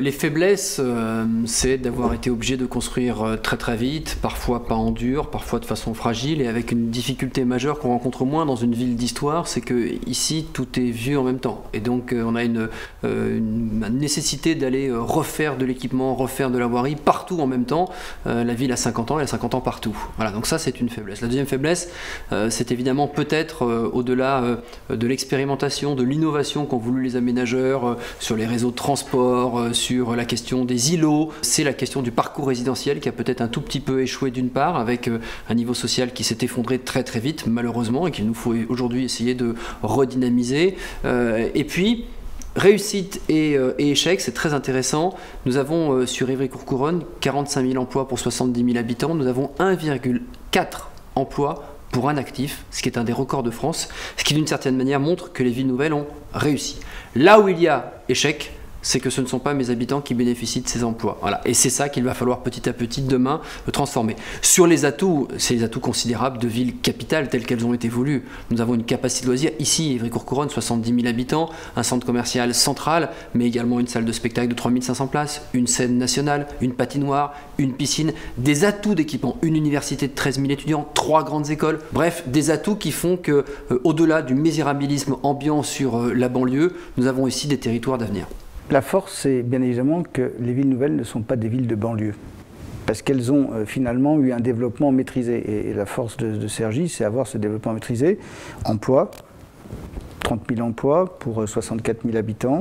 Les faiblesses, c'est d'avoir été obligé de construire très très vite, parfois pas en dur, parfois de façon fragile, et avec une difficulté majeure qu'on rencontre moins dans une ville d'histoire, c'est que ici tout est vieux en même temps. Et donc on a une nécessité d'aller refaire de l'équipement, refaire de la voirie partout en même temps. La ville a 50 ans, elle a 50 ans partout. Voilà, donc ça c'est une faiblesse. La deuxième faiblesse, c'est évidemment peut-être au-delà de l'expérimentation, de l'innovation qu'ont voulu les aménageurs sur les réseaux de transport, sur la question des îlots, c'est la question du parcours résidentiel qui a peut-être un tout petit peu échoué d'une part, avec un niveau social qui s'est effondré très très vite malheureusement et qu'il nous faut aujourd'hui essayer de redynamiser. Et puis réussite et échec, c'est très intéressant. Nous avons sur Évry-Courcouronnes 45 000 emplois pour 70 000 habitants, nous avons 1,4 emplois pour un actif, ce qui est un des records de France, ce qui d'une certaine manière montre que les villes nouvelles ont réussi. Là où il y a échec, c'est que ce ne sont pas mes habitants qui bénéficient de ces emplois. Voilà. Et c'est ça qu'il va falloir petit à petit demain transformer. Sur les atouts, c'est les atouts considérables de villes capitales telles qu'elles ont été voulues. Nous avons une capacité de loisirs, ici, Évry-Courcouronnes, 70 000 habitants, un centre commercial central, mais également une salle de spectacle de 3500 places, une scène nationale, une patinoire, une piscine, des atouts d'équipement, une université de 13 000 étudiants, 3 grandes écoles, bref, des atouts qui font que, au-delà du misérabilisme ambiant sur la banlieue, nous avons ici des territoires d'avenir. La force, c'est bien évidemment que les villes nouvelles ne sont pas des villes de banlieue, parce qu'elles ont finalement eu un développement maîtrisé. Et la force de Cergy, c'est avoir ce développement maîtrisé. Emploi, 30 000 emplois pour 64 000 habitants.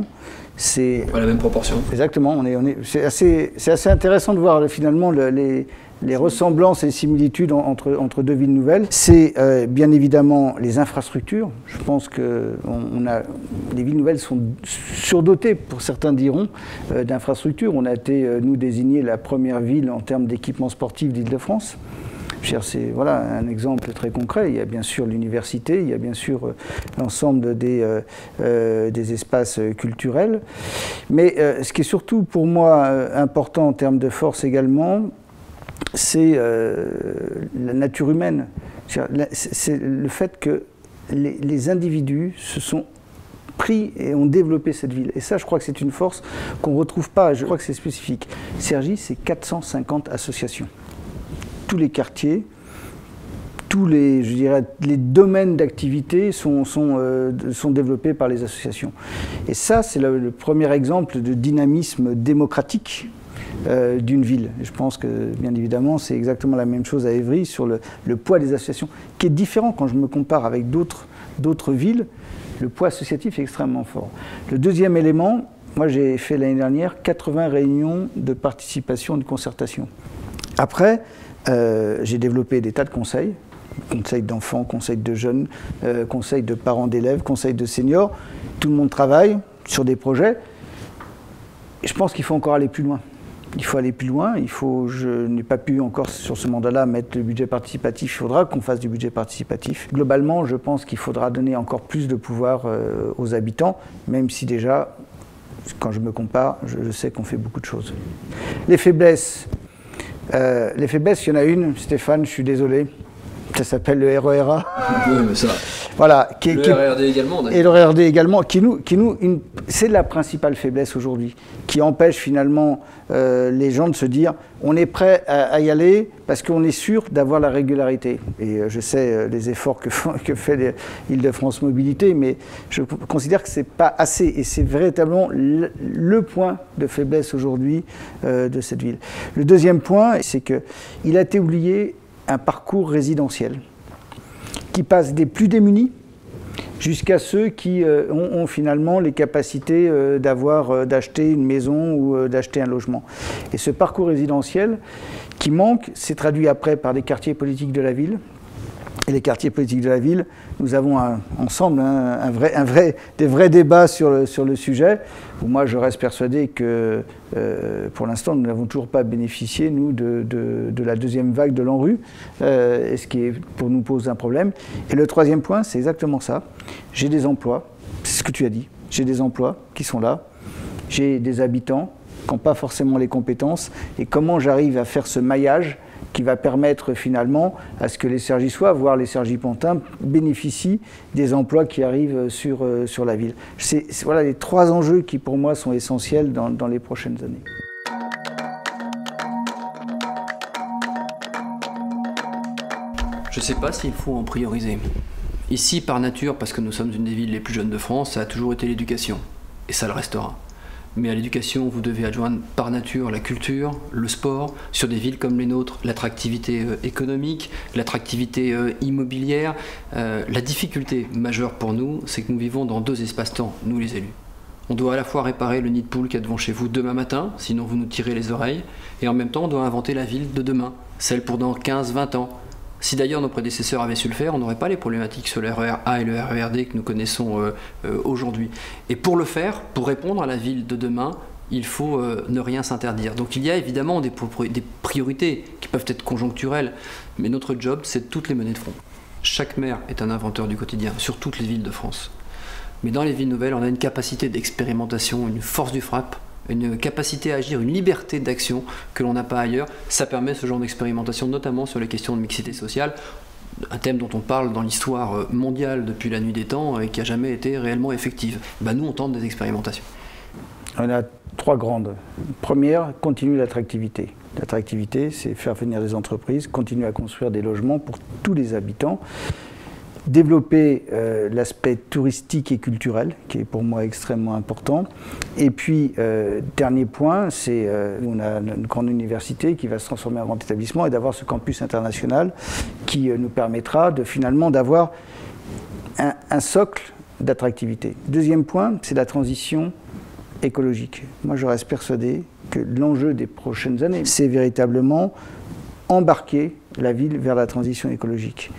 C'est la même proportion. Exactement. C'est assez intéressant de voir finalement les ressemblances et les similitudes entre deux villes nouvelles. C'est bien évidemment les infrastructures. Je pense que les villes nouvelles sont surdotées, pour certains diront, d'infrastructures. On a été, nous, désignés la première ville en termes d'équipements sportifs d'Île-de-France. C'est voilà, un exemple très concret. Il y a bien sûr l'université, il y a bien sûr l'ensemble des espaces culturels. Mais ce qui est surtout pour moi important en termes de force également, c'est la nature humaine. C'est le fait que les individus se sont pris et ont développé cette ville. Et ça, je crois que c'est une force qu'on ne retrouve pas. Je crois que c'est spécifique. Cergy, c'est 450 associations. Tous les quartiers, tous les, je dirais, les domaines d'activité sont développés par les associations. Et ça, c'est le premier exemple de dynamisme démocratique d'une ville. Et je pense que, bien évidemment, c'est exactement la même chose à Évry sur le poids des associations, qui est différent quand je me compare avec d'autres villes. Le poids associatif est extrêmement fort. Le deuxième élément, moi j'ai fait l'année dernière 80 réunions de participation, de concertation. Après, j'ai développé des tas de conseils d'enfants, conseils de jeunes, conseils de parents d'élèves, conseils de seniors. Tout le monde travaille sur des projets. Et je pense qu'il faut encore aller plus loin. Il faut aller plus loin. Je n'ai pas pu encore sur ce mandat-là mettre le budget participatif. Il faudra qu'on fasse du budget participatif. Globalement, je pense qu'il faudra donner encore plus de pouvoir aux habitants, même si déjà, quand je me compare, je sais qu'on fait beaucoup de choses. Les faiblesses, il y en a une, Stéphane, je suis désolé. Ça s'appelle le RERA. Oui, mais ça. Voilà, le RERD également. Et le RERD également, c'est la principale faiblesse aujourd'hui, qui empêche finalement les gens de se dire on est prêt à y aller parce qu'on est sûr d'avoir la régularité. Et je sais les efforts que fait Île-de-France Mobilité, mais je considère que ce n'est pas assez. Et c'est véritablement le point de faiblesse aujourd'hui de cette ville. Le deuxième point, c'est qu'il a été oublié un parcours résidentiel qui passe des plus démunis jusqu'à ceux qui ont finalement les capacités d'acheter une maison ou d'acheter un logement. Et ce parcours résidentiel qui manque s'est traduit après par des quartiers politiques de la ville. Et les quartiers politiques de la ville, nous avons ensemble des vrais débats sur le sujet, où moi je reste persuadé que pour l'instant nous n'avons toujours pas bénéficié, nous, de la deuxième vague de l'ANRU, ce qui pour nous pose un problème. Et le troisième point, c'est exactement ça. J'ai des emplois, c'est ce que tu as dit, j'ai des emplois qui sont là, j'ai des habitants qui n'ont pas forcément les compétences, et comment j'arrive à faire ce maillage qui va permettre finalement à ce que les Cergissois, voire les Cergy-Pontins, bénéficient des emplois qui arrivent sur la ville. Voilà les 3 enjeux qui pour moi sont essentiels dans les prochaines années. Je ne sais pas s'il faut en prioriser. Ici, par nature, parce que nous sommes une des villes les plus jeunes de France, ça a toujours été l'éducation. Et ça le restera. Mais à l'éducation, vous devez adjoindre par nature la culture, le sport, sur des villes comme les nôtres, l'attractivité économique, l'attractivité immobilière. La difficulté majeure pour nous, c'est que nous vivons dans 2 espaces-temps, nous les élus. On doit à la fois réparer le nid de poule qu'il y a devant chez vous demain matin, sinon vous nous tirez les oreilles, et en même temps on doit inventer la ville de demain, celle pour dans 15-20 ans. Si d'ailleurs nos prédécesseurs avaient su le faire, on n'aurait pas les problématiques sur le RER A et le RER D que nous connaissons aujourd'hui. Et pour le faire, pour répondre à la ville de demain, il faut ne rien s'interdire. Donc il y a évidemment des priorités qui peuvent être conjoncturelles, mais notre job, c'est de toutes les mener de front. Chaque maire est un inventeur du quotidien, sur toutes les villes de France. Mais dans les villes nouvelles, on a une capacité d'expérimentation, une force du frappe, une capacité à agir, une liberté d'action que l'on n'a pas ailleurs. Ça permet ce genre d'expérimentation, notamment sur les questions de mixité sociale, un thème dont on parle dans l'histoire mondiale depuis la nuit des temps et qui n'a jamais été réellement effective. Nous, on tente des expérimentations. On a 3 grandes. Première, continuer l'attractivité. L'attractivité, c'est faire venir des entreprises, continuer à construire des logements pour tous les habitants. Développer l'aspect touristique et culturel, qui est pour moi extrêmement important. Et puis, dernier point, c'est on a une grande université qui va se transformer en grand établissement et d'avoir ce campus international qui nous permettra finalement d'avoir un socle d'attractivité. Deuxième point, c'est la transition écologique. Moi, je reste persuadé que l'enjeu des prochaines années, c'est véritablement embarquer la ville vers la transition écologique.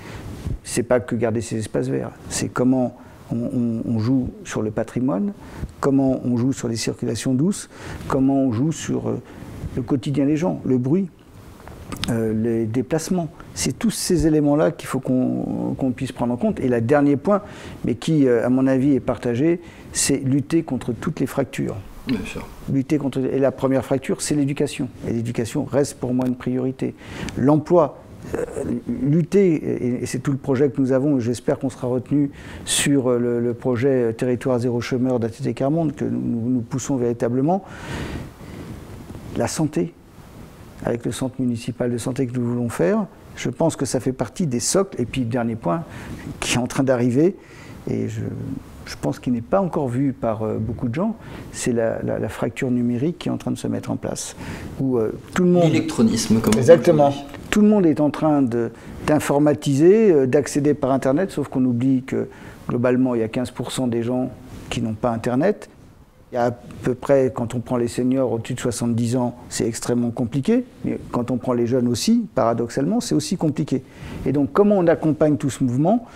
C'est pas que garder ces espaces verts, c'est comment on joue sur le patrimoine, comment on joue sur les circulations douces, comment on joue sur le quotidien des gens, le bruit, les déplacements. C'est tous ces éléments-là qu'il faut qu'on puisse prendre en compte. Et le dernier point, mais qui, à mon avis, est partagé, c'est lutter contre toutes les fractures. Bien sûr. Et la première fracture, c'est l'éducation. Et l'éducation reste pour moi une priorité. L'emploi. Lutter, et c'est tout le projet que nous avons, et j'espère qu'on sera retenu sur le projet Territoire zéro chômeur d'ATT Quart-Monde, que nous poussons véritablement. La santé, avec le centre municipal de santé que nous voulons faire, je pense que ça fait partie des socles. Et puis, dernier point qui est en train d'arriver, et je pense qu'il n'est pas encore vu par beaucoup de gens, c'est la fracture numérique qui est en train de se mettre en place. Où tout le monde... L'électronisme, comme on dit. Exactement. Tout le monde est en train d'informatiser, d'accéder par Internet, sauf qu'on oublie que globalement, il y a 15% des gens qui n'ont pas Internet. Il y a à peu près, quand on prend les seniors au-dessus de 70 ans, c'est extrêmement compliqué. Mais quand on prend les jeunes aussi, paradoxalement, c'est aussi compliqué. Et donc, comment on accompagne tout ce mouvement?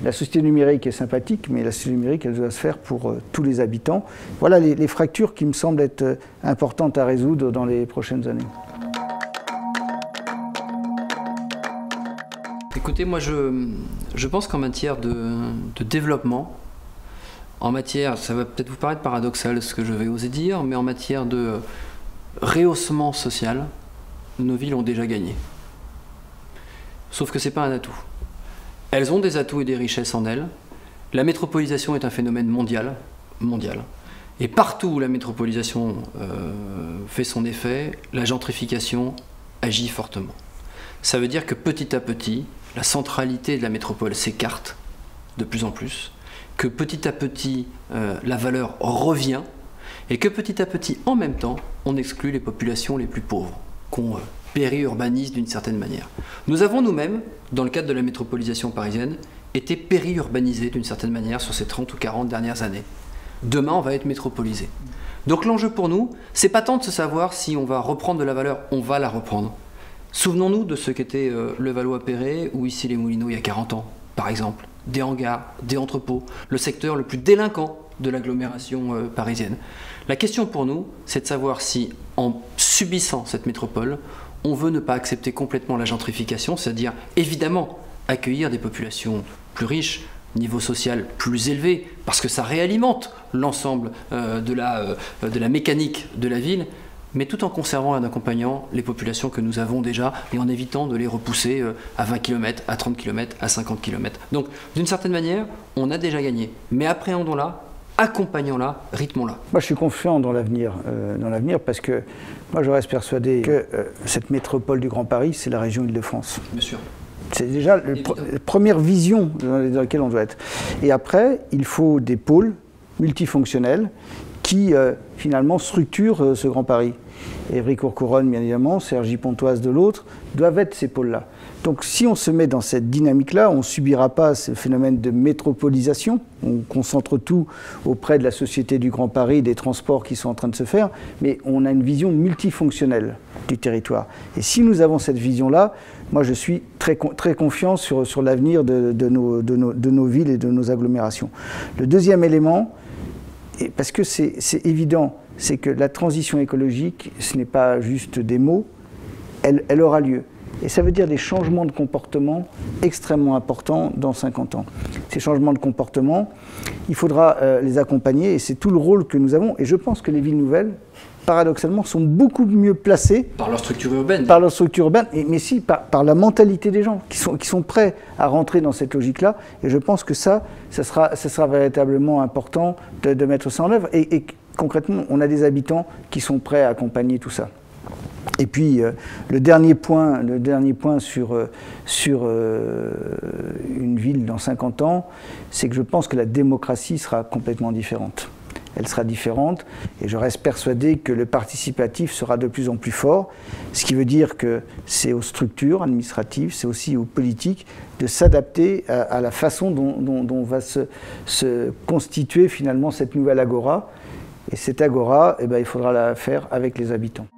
La société numérique est sympathique, mais la société numérique, elle doit se faire pour tous les habitants. Voilà les fractures qui me semblent être importantes à résoudre dans les prochaines années. Écoutez, moi je pense qu'en matière de développement, en matière, ça va peut-être vous paraître paradoxal ce que je vais oser dire, mais en matière de rehaussement social, nos villes ont déjà gagné. Sauf que ce n'est pas un atout. Elles ont des atouts et des richesses en elles. La métropolisation est un phénomène mondial. Et partout où la métropolisation fait son effet, la gentrification agit fortement. Ça veut dire que petit à petit, la centralité de la métropole s'écarte de plus en plus, que petit à petit, la valeur revient, et que petit à petit, en même temps, on exclut les populations les plus pauvres, qu'on périurbanise d'une certaine manière. Nous avons nous-mêmes, dans le cadre de la métropolisation parisienne, été périurbanisés d'une certaine manière sur ces 30 ou 40 dernières années. Demain, on va être métropolisé. Donc l'enjeu pour nous, c'est pas tant de se savoir si on va reprendre de la valeur, on va la reprendre. Souvenons-nous de ce qu'était Levallois-Perret ou ici les Moulineaux il y a 40 ans, par exemple. Des hangars, des entrepôts, le secteur le plus délinquant de l'agglomération parisienne. La question pour nous, c'est de savoir si, en subissant cette métropole, on veut ne pas accepter complètement la gentrification, c'est-à-dire évidemment accueillir des populations plus riches, niveau social plus élevé, parce que ça réalimente l'ensemble de la mécanique de la ville, mais tout en conservant et en accompagnant les populations que nous avons déjà et en évitant de les repousser à 20 km, à 30 km, à 50 km. Donc, d'une certaine manière, on a déjà gagné. Mais appréhendons-la, accompagnons-la, rythmons-la. Moi, je suis confiant dans l'avenir parce que moi, je reste persuadé que cette métropole du Grand Paris, c'est la région Île-de-France. Bien sûr. C'est déjà la première vision dans laquelle on doit être. Et après, il faut des pôles multifonctionnels qui, finalement, structurent ce Grand Paris. Évry-Courcouronnes, bien évidemment, Cergy-Pontoise de l'autre, doivent être ces pôles-là. Donc si on se met dans cette dynamique-là, on ne subira pas ce phénomène de métropolisation. On concentre tout auprès de la Société du Grand Paris, des transports qui sont en train de se faire, mais on a une vision multifonctionnelle du territoire. Et si nous avons cette vision-là, moi je suis très confiant sur l'avenir de nos villes et de nos agglomérations. Le deuxième élément, parce que c'est évident, c'est que la transition écologique, ce n'est pas juste des mots, elle aura lieu. Et ça veut dire des changements de comportement extrêmement importants dans 50 ans. Ces changements de comportement, il faudra les accompagner et c'est tout le rôle que nous avons. Et je pense que les villes nouvelles, paradoxalement, sont beaucoup mieux placées par leur structure urbaine. Par leur structure urbaine, mais si par la mentalité des gens qui sont prêts à rentrer dans cette logique-là. Et je pense que ça sera véritablement important de mettre ça en œuvre. Et concrètement, on a des habitants qui sont prêts à accompagner tout ça. Et puis, le dernier point sur une ville dans 50 ans, c'est que je pense que la démocratie sera complètement différente. Elle sera différente et je reste persuadé que le participatif sera de plus en plus fort, ce qui veut dire que c'est aux structures administratives, c'est aussi aux politiques de s'adapter à la façon dont va se constituer finalement cette nouvelle agora. Et cette agora, il faudra la faire avec les habitants.